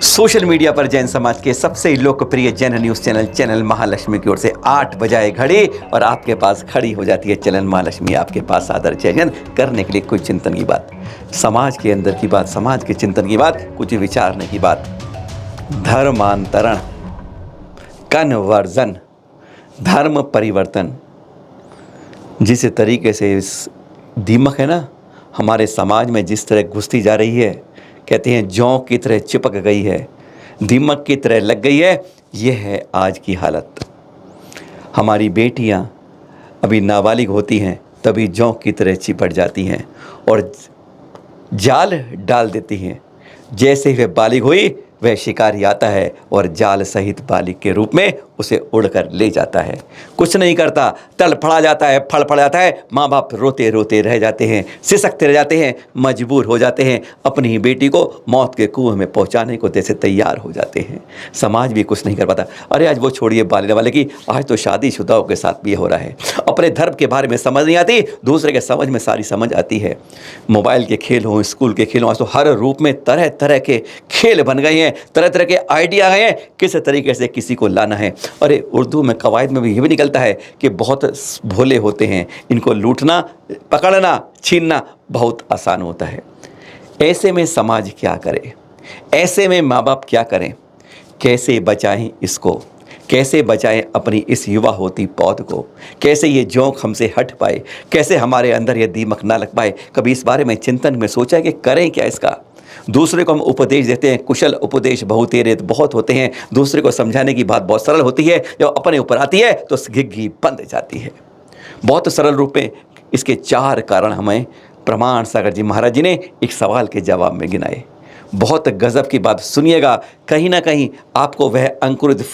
Social media पर जैन समाज के सबसे लोकप्रिय जैन न्यूज़ चैनल महालक्ष्मी की ओर से 8 बजाए घड़ी और आपके पास खड़ी हो जाती है चैनल महालक्ष्मी आपके पास आदर जैन करने के लिए कुछ चिंतन की बात, समाज के अंदर की बात, समाज के चिंतन की बात, कुछ विचारने की बात, धर्मांतरण, कन्वर्जन, धर्म परिवर्तन। जिस तरीके से इस दीमक है ना हमारे समाज में जिस तरह घुसती जा रही है, कहते हैं जौ की तरह चिपक गई है, दीमक की तरह लग गई है। यह है आज की हालत। हमारी बेटियां अभी नाबालिग होती हैं तभी जौ की तरह चिपट जाती हैं और जाल डाल देती हैं। जैसे ही वह बालिग हुई वह शिकारी आता है और जाल सहित बालिग के रूप में उसे उड़कर ले जाता है। कुछ नहीं करता, तल फड़ा जाता है, फल फड़ जाता है। माँ बाप रोते रोते रह जाते हैं, सिसकते रह जाते हैं, मजबूर हो जाते हैं, अपनी ही बेटी को मौत के कुएं में पहुँचाने को जैसे तैयार हो जाते हैं। समाज भी कुछ नहीं कर पाता। अरे आज वो छोड़िए बालने वाले की, आज तो शादीशुदाओं के साथ भी हो रहा है। अपने धर्म के बारे में समझ नहीं आती, दूसरे के समझ में सारी समझ आती है। मोबाइल के खेल हों, स्कूल के खेल हों, आज तो हर रूप में तरह तरह के खेल बन गए हैं, तरह तरह के आइडिया आ गए हैं किस तरीके से किसी को लाना है। अरे उर्दू में कवायद में भी ये भी निकलता है कि बहुत भोले होते हैं, इनको लूटना, पकड़ना, छीनना बहुत आसान होता है। ऐसे में समाज क्या करे, ऐसे में माँ बाप क्या करें, कैसे बचाएं इसको, कैसे बचाएं अपनी इस युवा होती पौध को, कैसे ये जोंक हमसे हट पाए, कैसे हमारे अंदर ये दीमक ना लग पाए। कभी इस बारे में चिंतन में सोचा है कि करें क्या इसका। दूसरे को हम उपदेश देते हैं, कुशल उपदेश बहुतेरे बहुत होते हैं। दूसरे को समझाने की बात बहुत सरल होती है, जब अपने ऊपर आती है तो घिघी बंद जाती है। बहुत सरल रूप में इसके 4 कारण हमें प्रमाण सागर जी महाराज जी ने एक सवाल के जवाब में गिनाए। बहुत गजब की बात सुनिएगा, कहीं ना कहीं आपको वह अंकुरित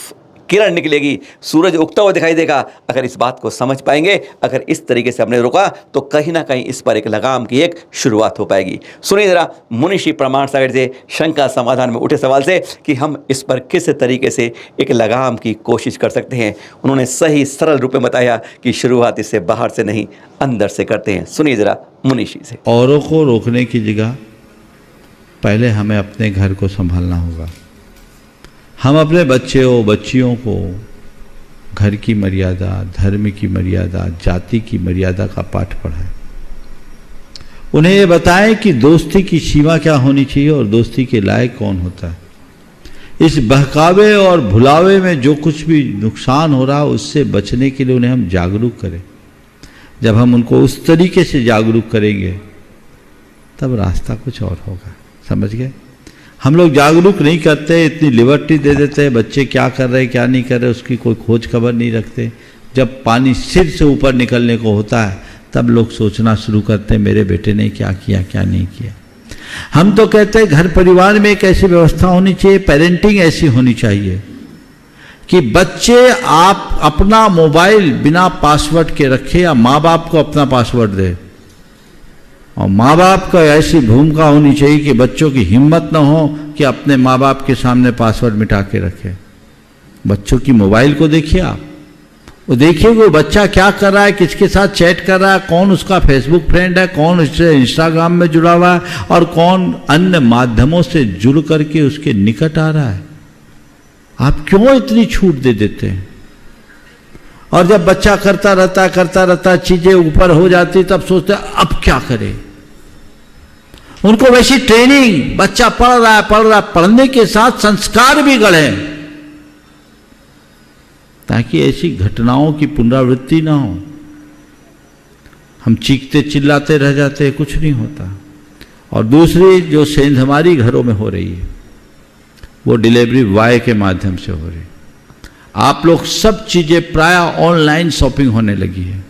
किरण निकलेगी, सूरज उगता हुआ दिखाई देगा। अगर इस बात को समझ पाएंगे, अगर इस तरीके से हमने रोका तो कहीं ना कहीं इस पर एक लगाम की एक शुरुआत हो पाएगी। सुनिए जरा मुनिषी प्रमाण सागर से शंका समाधान में उठे सवाल से कि हम इस पर किस तरीके से एक लगाम की कोशिश कर सकते हैं। उन्होंने सही सरल रूप में बताया कि शुरुआत इससे बाहर से नहीं अंदर से करते हैं। सुनिए जरा मुनिषी से। औरों को रोकने की जगह पहले हमें अपने घर को संभालना होगा। हम अपने बच्चियों को घर की मर्यादा, धर्म की मर्यादा, जाति की मर्यादा का पाठ पढ़ाएं। उन्हें ये बताएं कि दोस्ती की सीमा क्या होनी चाहिए और दोस्ती के लायक कौन होता है। इस बहकावे और भुलावे में जो कुछ भी नुकसान हो रहा है उससे बचने के लिए उन्हें हम जागरूक करें। जब हम उनको उस तरीके से जागरूक करेंगे तब रास्ता कुछ और होगा। समझ गए? हम लोग जागरूक नहीं करते, इतनी लिबर्टी दे देते हैं, बच्चे क्या कर रहे हैं क्या नहीं कर रहे उसकी कोई खोज खबर नहीं रखते। जब पानी सिर से ऊपर निकलने को होता है तब लोग सोचना शुरू करते हैं मेरे बेटे ने क्या किया क्या नहीं किया। हम तो कहते हैं घर परिवार में एक ऐसी व्यवस्था होनी चाहिए, पेरेंटिंग ऐसी होनी चाहिए कि बच्चे आप अपना मोबाइल बिना पासवर्ड के रखें या माँ बाप को अपना पासवर्ड दे। और माँ बाप का ऐसी भूमिका होनी चाहिए कि बच्चों की हिम्मत न हो कि अपने माँ बाप के सामने पासवर्ड मिटा के रखें। बच्चों की मोबाइल को देखिए आप, वो देखिए वो बच्चा क्या कर रहा है, किसके साथ चैट कर रहा है, कौन उसका फेसबुक फ्रेंड है, कौन उससे इंस्टाग्राम में जुड़ा हुआ है और कौन अन्य माध्यमों से जुड़ करके उसके निकट आ रहा है। आप क्यों इतनी छूट दे देते हैं? और जब बच्चा करता रहता चीजें ऊपर हो जाती तब सोचते अब क्या करें। उनको वैसी ट्रेनिंग, बच्चा पढ़ रहा है, पढ़ने के साथ संस्कार भी गढ़े ताकि ऐसी घटनाओं की पुनरावृत्ति ना हो। हम चीखते चिल्लाते रह जाते, कुछ नहीं होता। और दूसरी जो सेंधमारी घरों में हो रही है वो डिलीवरी बॉय के माध्यम से हो रही है। आप लोग सब चीजें प्राय ऑनलाइन शॉपिंग होने लगी है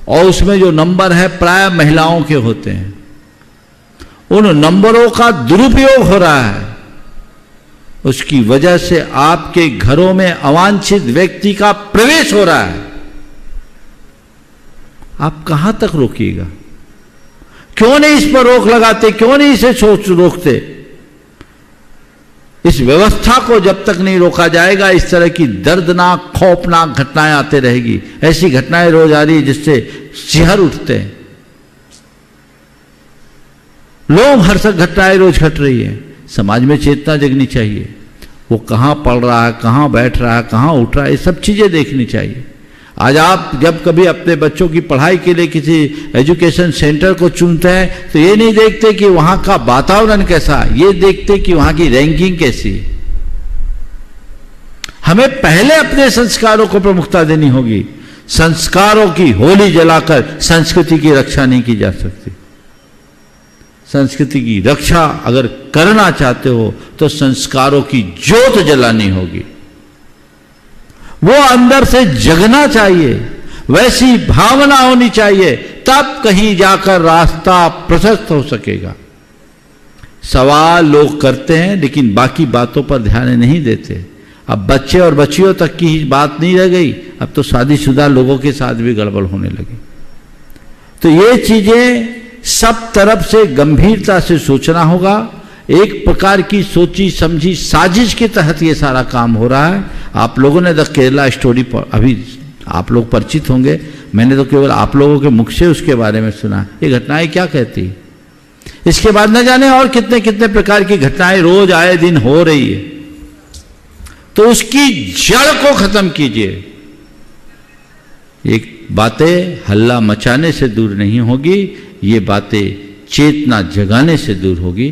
और उसमें जो नंबर है प्राय महिलाओं के होते हैं। उन नंबरों का दुरुपयोग हो रहा है। उसकी वजह से आपके घरों में अवांछित व्यक्ति का प्रवेश हो रहा है। आप कहां तक रोकिएगा? क्यों नहीं इस पर रोक लगाते, क्यों नहीं इसे रोकते? इस व्यवस्था को जब तक नहीं रोका जाएगा इस तरह की दर्दनाक खौफनाक घटनाएं आते रहेगी। ऐसी घटनाएं रोज आ रही है जिससे सिहर उठते हैं। लोग हर्षक घटनाएं रोज घट रही है। समाज में चेतना जगनी चाहिए। वो कहाँ पढ़ रहा है, कहाँ बैठ रहा है, कहाँ उठ रहा है, ये सब चीज़ें देखनी चाहिए। आज आप जब कभी अपने बच्चों की पढ़ाई के लिए किसी एजुकेशन सेंटर को चुनते हैं तो ये नहीं देखते कि वहाँ का वातावरण कैसा है, ये देखते कि वहाँ की रैंकिंग कैसी है। हमें पहले अपने संस्कारों को प्रमुखता देनी होगी। संस्कारों की होली जलाकर संस्कृति की रक्षा नहीं की जा सकती। संस्कृति की रक्षा अगर करना चाहते हो तो संस्कारों की ज्योत जलानी होगी। वो अंदर से जगना चाहिए, वैसी भावना होनी चाहिए, तब कहीं जाकर रास्ता प्रशस्त हो सकेगा। सवाल लोग करते हैं लेकिन बाकी बातों पर ध्यान नहीं देते। अब बच्चे और बच्चियों तक की ही बात नहीं रह गई, अब तो शादीशुदा लोगों के साथ भी गड़बड़ होने लगी। तो ये चीजें सब तरफ से गंभीरता से सोचना होगा। एक प्रकार की सोची समझी साजिश के तहत ये सारा काम हो रहा है। आप लोगों ने द केरला स्टोरी पर अभी आप लोग परिचित होंगे, मैंने तो केवल आप लोगों के मुख से उसके बारे में सुना। ये घटनाएं क्या कहती है, इसके बाद न जाने और कितने कितने प्रकार की घटनाएं रोज आए दिन हो रही है। तो उसकी जड़ को खत्म कीजिए। एक बातें हल्ला मचाने से दूर नहीं होगी, ये बातें चेतना जगाने से दूर होगी।